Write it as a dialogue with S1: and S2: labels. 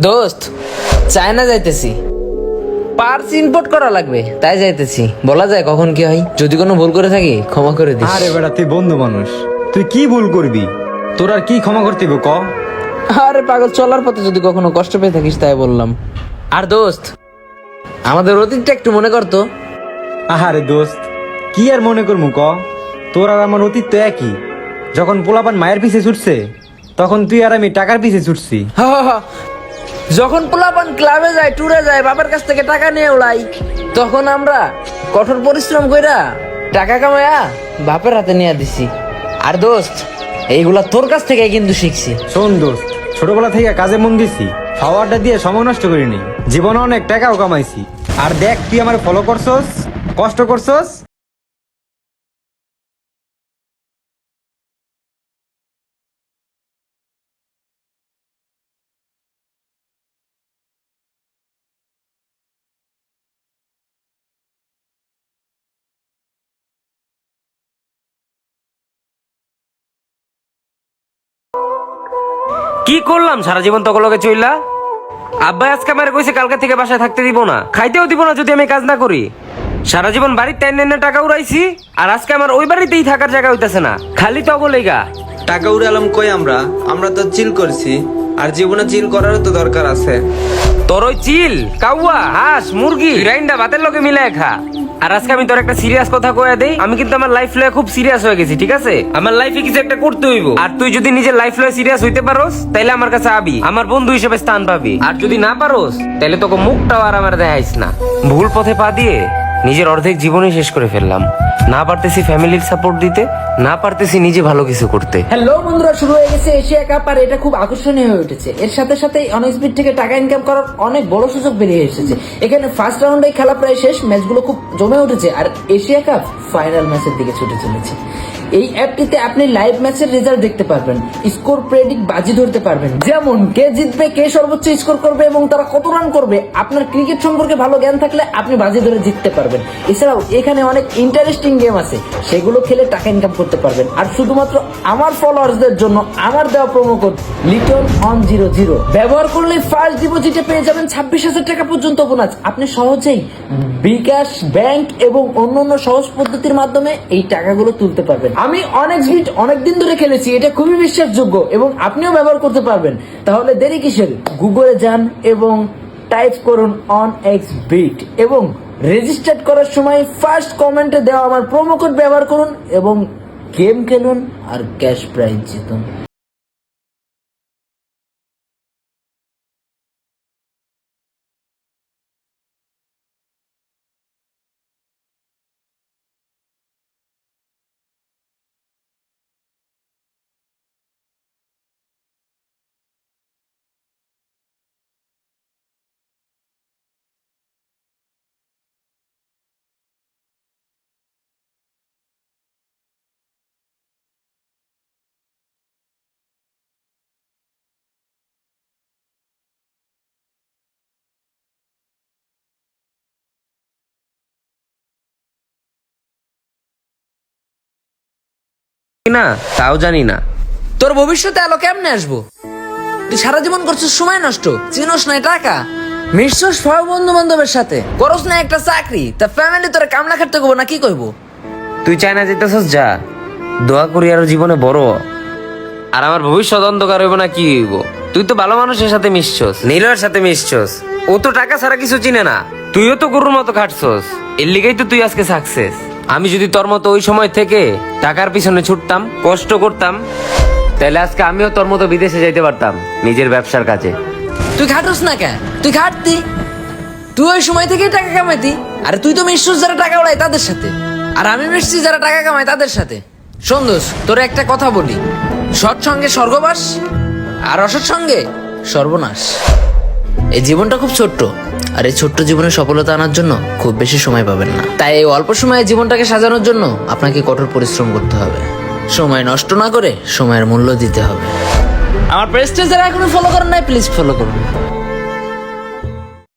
S1: দোস্ত, চায়না যাইতেছি, purse import করা লাগবে, তাই যাইতেছি। বলা যায় কখন কি হয়, যদি কোনো ভুল করে থাকি ক্ষমা করে দিস।
S2: আরে বেটা, তুই বন্ধু মানুষ, তুই কি ভুল করবি? তোর আর কি ক্ষমা করতে হবে ক?
S1: আরে পাগল, চলার পথে যদি কখনো কষ্ট পেয়ে থাকিস তাই বললাম। আর দোস্ত, আমাদের অতীতটা একটু মনে করতো।
S2: আহারে দোস্ত, কি আর মনে করবো ক? তোর আর আমার অতীত তো একই। যখন পোলাপান মায়ের পিছে ছুটছে, তখন তুই আর আমি টাকার পিছে ছুটছি।
S1: যখন পোলাপান ক্লাবে যায়, ট্যুরে যায়, বাবার কাছ থেকে টাকা নিয়ে উড়াই, তখন আমরা কঠোর পরিশ্রম কইরা টাকা কামায়া বাপের হাতে নিয়ে দিছি। আর দোস্ত, এইগুলা তোর কাছ থেকে কিন্তু শিখছি।
S2: শোন দোস্ত, ছোটবেলা থেকে কাজে মন দিছি, খাওয়াটা দিয়ে সময় নষ্ট করিনি, জীবনে অনেক টাকাও কামাইছি। আর দেখ, তুই আমার ফলো করছস, কষ্ট করছস।
S3: কি করলাম সারা জীবন তকলকে চইলা? আব্বাই আজকে আমার কইছে কালকে থেকে বাসায় থাকতে দিব না, খাইতেও দিব না যদি আমি কাজ না করি। সারা জীবন বাড়ির টাইনে টাকা উড়াইছি, আর আজকে আমার ওই বাড়িতেই থাকার জায়গা হইতাছে না, খালি তগলেগা।
S4: টাকা উড়ালাম কই? আমরা তো চিল করছি, আর জীবনে চিল করারও তো দরকার আছে।
S3: তোর ওই চিল, কাউয়া, হাঁস, মুরগি, রাইন্ডা ভাতের লগে মিলায় খা। আর আজকে আমি তোর একটা সিরিয়াস কথা কয়ে দেই, আমি কিন্তু আমার লাইফ লয়ে খুব সিরিয়াস হয়ে গেছি, ঠিক আছে? আমার লাইফে কিছু একটা করতে হইব, আর তুই যদি নিজের লাইফ লয়ে সিরিয়াস হইতে পারোস, তাইলে আমার কাছে আবি, আমার বন্ধু হিসেবে স্থান পাবি। আর যদি না পারোস, তাইলে তোকে মুখটাও আর আমার দেখাইস না। ভুল পথে পা দিয়ে নিজের অর্ধেক জীবনই শেষ করে ফেললাম। না পারতেছি ফ্যামিলির সাপোর্ট দিতে, না পারতেছি নিজে ভালো কিছু করতে।
S1: হ্যালো বন্ধুরা, শুরু হয়ে গেছে এশিয়া কাপ, আর এটা খুব আকর্ষণীয় হয়ে উঠেছে। এর সাথে সাথে অনেক স্পিড থেকে টাকা ইনকাম করার অনেক বড় সুযোগ বেরিয়ে এসেছে। এখানে ফার্স্ট রাউন্ডে খেলা প্রায় শেষ, ম্যাচগুলো খুব জমে উঠেছে, আর এশিয়া কাপ ফাইনাল ম্যাচের দিকে ছুটে চলেছে। এই অ্যাপটিতে আপনি লাইভ ম্যাচের রেজাল্ট দেখতে পারবেন, স্কোর প্রেডিক্ট বাজি ধরতে পারবেন, যেমন কে জিতবে, কে সর্বোচ্চ স্কোর করবে এবং তারা কত রান করবে। আপনার ক্রিকেট সম্পর্কে ভালো জ্ঞান থাকলে আপনি বাজি ধরে জিততে পারবেন। এছাড়াও এখানে অনেক ইন্টারেস্টিং গেম আছে, সেগুলো খেলে টাকা ইনকাম করতে পারবেন। আর শুধুমাত্র আমার ফলোয়ার্সদের জন্য আমার দেওয়া প্রোমো কোড লিটন1000 ব্যবহার করলে ফার্স্ট ডিপোজিটে পেয়ে যাবেন 26,000 টাকা পর্যন্ত বোনাস। আপনি সহজেই বিকাশ, ব্যাংক এবং অন্যান্য সহজ পদ্ধতির মাধ্যমে এই টাকাগুলো তুলতে পারবেন। আমি অনেক স্পিড অনেক দিন ধরে খেলেছি, এটা খুবই বিশ্বাসযোগ্য এবং আপনিও ব্যবহার করতে পারবেন। তাহলে দেরি কিসের? গুগলে যান এবং টাইপ করুন OnXBet এবং রেজিস্টার করার সময় ফার্স্ট কমেন্টে দেওয়া আমার প্রোমো কোড ব্যবহার করুন এবং গেম খেলুন আর ক্যাশ প্রাইজ জিতুন।
S3: না তাও জানি না।
S1: তোর ভবিষ্যতে আলো কেমনে আসবো? তুই সারা জীবন করছিস সময় নষ্ট, চিনোস নাই টাকা, মিশছস সব বন্ধু বান্ধবের সাথে, করস না একটা চাকরি, তা ফ্যামিলি তোরে কামলা খাটতে কইবো না কি কইবো?
S3: তুই চায়না যেতেছস যা, দোয়া করি আরো জীবনে বড় হ। আর আমার ভবিষ্যৎ অন্ধকার হইব না কি হইব? তুই তো ভালো মানুষের সাথে মিশছস, নীলয়ের সাথে মিশছস, ও তো টাকা ছাড়া কিছু চিনে না। তুইও তো গরুর মতো খাটছস, এর লিগেই তো তুই আজকে সাকসেস। আমি যদি তোর মতো ওই সময় থেকে টাকার পিছনে ছুটতাম, কষ্ট করতাম, তাহলে আজকে আমিও তোর মতো বিদেশে যাইতে পারতাম নিজের ব্যবসার কাজে।
S1: তুই খাটস না কেন? তুই খাটতি, তুই ওই সময় থেকেই টাকা কামাইতি। আরে তুই তো মিশছস যারা টাকা উড়ায় তাদের সাথে, আর আমি মিশছি যারা টাকা কামায় তাদের সাথে। শোন দোস্ত, তোর একটা কথা বলি, সৎ সঙ্গে স্বর্গবাস আর অসৎ সঙ্গে সর্বনাশ। এই জীবনটা খুব ছোট্ট, আর এই ছোট্ট জীবনে সফলতা আনার জন্য খুব বেশি সময় পাবেন না। তাই এই অল্প সময়ে জীবনটাকে সাজানোর জন্য আপনাকে কঠোর পরিশ্রম করতে হবে। সময় নষ্ট না করে সময়ের মূল্য দিতে হবে। আমার পেজটা যারা এখনো ফলো করেন নাই, প্লিজ ফলো করুন।